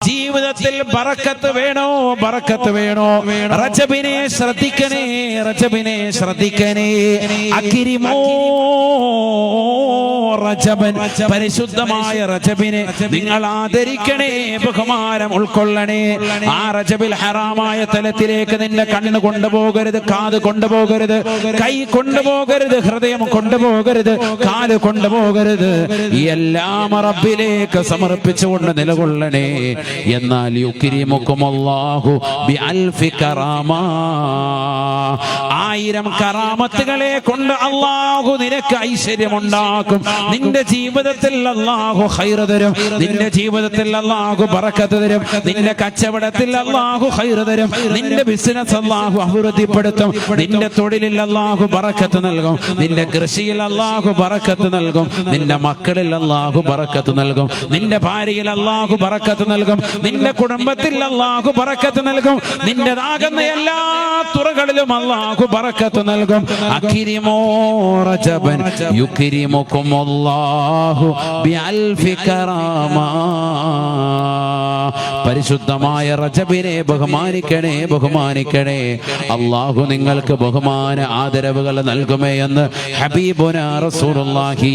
ജീവിതത്തിൽ ബറക്കത്ത് വേണോ, ബറക്കത്ത് വേണോ? റജബിനെ ശ്രദ്ധിക്കണേ, റജബിനെ ശ്രദ്ധിക്കണേ. അക്രിമോ റജബൻ, പരിശുദ്ധമായ റജബിനെ നിങ്ങൾ ആദരിക്കണേ, ബഹുമാനം ഉൾക്കൊള്ളണേ. ആ റജബിൽ ഹറാമായ തലത്തിലേക്ക് നിന്റെ കണ്ണ് കൊണ്ടുപോകരുത്, കാത് കൊണ്ടുപോകരുത്, കൈ കൊണ്ടുപോകരുത്, ഹൃദയം കൊണ്ടുപോകരുത്, കാല് കൊണ്ടുപോകരുത്. എല്ലാം റബ്ബിലേക്ക് സമർപ്പിച്ചുകൊണ്ട് നിലകൊള്ളണേ. എന്നാൽ യുക്രിമുക്കുമുല്ലാഹു ബിഅൽഫി കറാമ, 1000 കറാമത്തുകളെ കൊണ്ട് അല്ലാഹു നിനക്ക് ഐശ്വര്യമുണ്ടാക്കും. നിന്റെ ജീവിതത്തിൽ അല്ലാഹു ഖൈർ തരും, നിന്റെ ജീവിതത്തിൽ അല്ലാഹു ബറക്കത്ത് തരും, നിന്റെ കച്ചവടത്തിൽ അല്ലാഹു ഖൈർ തരും, നിന്റെ ബിസിനസ് അല്ലാഹു അഭിവൃദ്ധിപ്പെടുത്തും, നിന്റെ തൊഴിലിൽ അല്ലാഹു ബറക്കത്ത് നൽകും, നിന്റെ കൃഷിയിൽ അല്ലാഹു ബറക്കത്ത് നൽകും, നിന്റെ മക്കളിൽ അല്ലാഹു ബറക്കത്ത് നൽകും, നിന്റെ ഭാര്യയിൽ അല്ലാഹു ബറക്കത്ത് നൽകും, നിന്റെ കുടുംബത്തിൽ അല്ലാഹു ബറക്കത്ത് നൽകും, നിന്റേതാകുന്ന എല്ലാ തുറകളിലും അല്ലാഹു ബറക്കത്ത് നൽകും. അക്രിമോ റജബൻ യുക്രിമുക്കുമുല്ലാഹു ബിഅൽഫി കറാമ. പരിശുദ്ധമായ റജബിനെ ബഹുമാനിക്കണേ, ബഹുമാനിക്കണേ. അല്ലാഹു നിങ്ങൾക്ക് ബഹുമാന ആദരവുകൾ നൽകുമേ എന്ന് ഹബീബുനാ റസൂലുള്ളാഹി.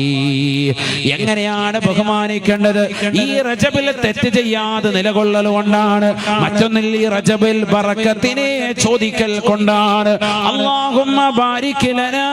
എങ്ങനെയാണ് ബഹുമാനിക്കേണ്ടത്? ഈ റജബിൽ തെറ്റ് ചെയ്യാതെ നിലകൊള്ളൽ കൊണ്ടാണ്. മറ്റൊന്നിൽ ഈ റജബിൽ ബറക്കത്തിനെ ചോദിക്കൽ കൊണ്ടാണ്. അല്ലാഹുമ്മ ബാരിക് ലനാ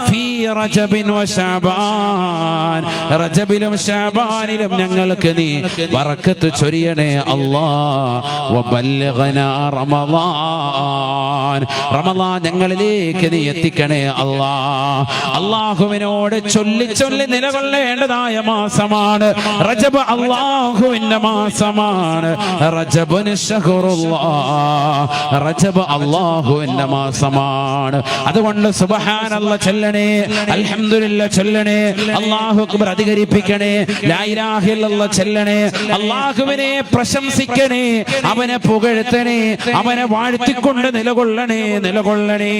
ഫീ റജബിൻ വ ശഅബാൻ, റജബിലും ശഅബാനിലും ഞങ്ങൾക്ക് നീ ബറക്കത്ത് ചൊരിയണേ അല്ലാഹ്. വബല്ലിഗ്നാ റമളാൻ, റമളാൻ ഞങ്ങളിലേക്ക് നീ എത്തിക്കണേ അല്ലാഹ്. അല്ലാഹുവിനോട് ചൊല്ലി ചൊല്ലി നിലകൊള്ളേണ്ടതായ മാസമാണ് റജബ്, അല്ലാഹുവിന്റെ മാസമാണ്. റജബുൻ ശഹറുല്ലാഹ്, റജബ് അല്ലാഹുവിന്റെ മാസമാണ്. അതുകൊണ്ട് സുബ്ഹാനല്ലാഹ് ചൊല്ലണേ, അൽഹംദുലില്ലാഹ് ചൊല്ലണേ, അല്ലാഹു അക്ബർ അധികരിപ്പിക്കണേ, ലാ ഇലാഹ ഇല്ലല്ലാഹ് ചൊല്ലണേ, അല്ലാഹുവിനെ പ്രശംസിക്കണേ, അവനെ പുകഴ്ത്തണേ, അവനെ വാഴ്ത്തിക്കൊണ്ട് നിലകൊള്ളണേ, നിലകൊള്ളണേ.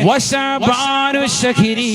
വശഅബാനു ശഹരി,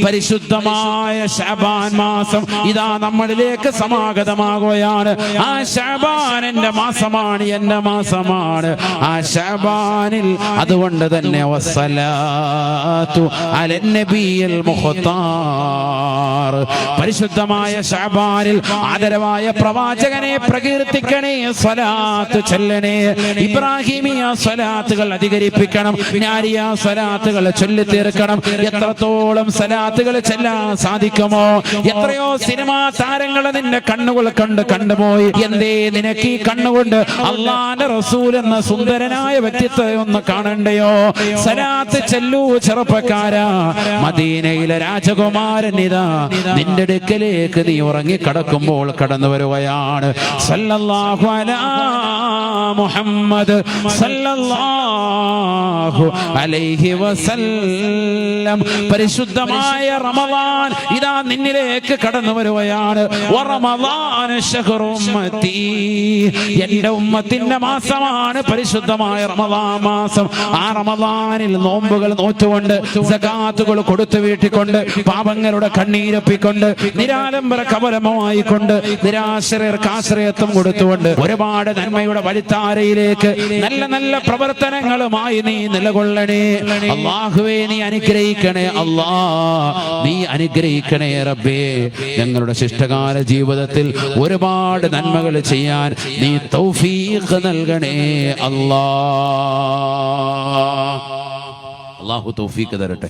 പരിശുദ്ധമായ ശഅബാൻ മാസം ഇതാ നമ്മളിലേക്ക് സമാഗതമാകുകയാണ്. ആ ശഅബാൻ എന്റെ മാസമാണ്, എന്റെ മാസമാണ്. ആ ശഅബാനിൽ അതുകൊണ്ട് തന്നെ വസ്സലാത്തു അലൻ നബിയിൽ മുഖ്താർ, പരിശുദ്ധമായ ശഅബാനിൽ ആദരവായ പ്രവാചകനെ പ്രകീർത്തിക്കണേ, സ്വലാത്ത് ചൊല്ലണേ. ഇബ്രാഹിമിയ സ്വലാത്തുകൾ അധികരിപ്പിക്കണം, നാരിയ സ്വലാത്തുകൾ ചൊല്ലി തീർക്കണം. എത്രത്തോളം സ്വലാത്തുകൾ ചെല്ലാൻ സാധിക്കുമോ? എത്രയോ സിനിമാ താരങ്ങളെ നിന്റെ കണ്ണുകൾ കണ്ട് കണ്ടുപോയി. എന്തേ നിനക്ക് ഈ കണ്ണുകൊണ്ട് അല്ലാഹുവിന്റെ റസൂൽ എന്ന സുന്ദരനായ വ്യക്തിത്വം ഒന്ന് കാണണ്ടയോ? സ്വലാത്ത് ചെല്ലൂ ചെറുപ്പക്കാരാ. മദീനയിലെ രാജകുമാരൻ ഇതാ നിന്റെ അടുക്കലേക്ക് നീ ഉറങ്ങി കടക്കുമ്പോൾ കടന്നു വരുകയാണ്. സല്ലല്ലാഹു അലാ മുഹമ്മദ് സല്ലല്ലാഹു അലൈഹി വസല്ലം. പരിശുദ്ധമായ റമളാൻ ഇതാ നിന്നിലേക്ക് കടന്നു വരുകയാണ്. റമളാൻ ശഹ്റു ഉമ്മത്തി, എന്റെ ഉമ്മത്തിന്റെ മാസമാണ് പരിശുദ്ധമായ റമളാൻ മാസം. ആ റമളാനിൽ നോമ്പുകൾ നോറ്റുകൊണ്ട്, സകാത്തുകൾ കൊടുത്തു വീട്ടിക്കൊണ്ട്, പാപങ്ങളുടെ കണ്ണീരൊപ്പിക്കൊണ്ട്, നിരാലംബര കവലമായിക്കൊണ്ട്, നിരാശ്രയർക്ക് ആശ്രയത്വം കൊടുത്തുകൊണ്ട്, ഒരുപാട് നന്മയുടെ വഴിത്താരയിലേക്ക് നല്ല നല്ല പ്രവർത്തനങ്ങളുമായി നീ നിലകൊള്ളണേ. അല്ലാഹുവേ നീ അനുഗ്രഹിക്കണേ, അല്ലാഹ് നീ അനുഗ്രഹിക്കണേ റബ്ബേ. ഞങ്ങളുടെ ശിഷ്ടകാല ജീവിതത്തിൽ ഒരുപാട് നന്മകൾ ചെയ്യാൻ നീ തൗഫീഖ് നൽകണേ അല്ലാഹ്. അല്ലാഹു തൗഫീഖ് തരട്ടെ.